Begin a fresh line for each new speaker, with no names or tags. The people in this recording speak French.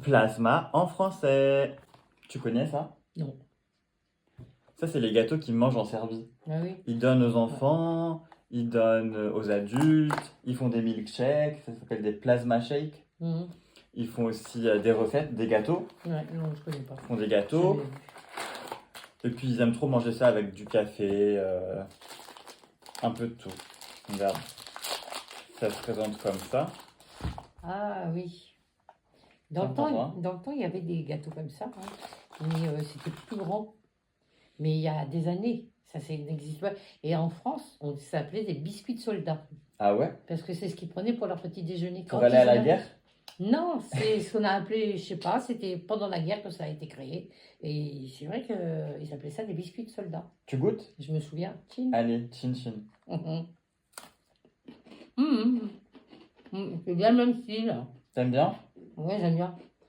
Plasma en français. Tu connais ça?
Non.
Ça, c'est les gâteaux qu'ils mangent en Serbie.
Ah oui.
Ils donnent aux enfants, ils donnent aux adultes, ils font des milkshakes, ça s'appelle des plasma shakes.
Mhm.
Ils font aussi des recettes, des gâteaux.
Ouais, non, je connais pas.
Ils font des gâteaux.
Jamais vu.
Et puis ils aiment trop manger ça avec du café, un peu de tout. Regarde, ça se présente comme ça.
Ah oui.
Tiens, pour moi.
Dans le temps, il y avait des gâteaux comme ça, hein, mais c'était plus grand. Mais il y a des années, n'existe pas. Et en France, on s'appelait des biscuits de soldats.
Ah ouais?
Parce que c'est ce qu'ils prenaient pour leur petit déjeuner.
Pour
Quand
aller à
ils
la
allaient-
guerre?
Non, c'est ce qu'on a appelé, je sais pas, c'était pendant la guerre que ça a été créé. Et c'est vrai qu'ils appelaient ça des biscuits de soldats.
Tu goûtes?
Je me souviens. Tchin.
Allez, chin chin.
Mhm. Mhm. C'est bien le même style.
T'aimes bien?
Ouais, j'aime bien.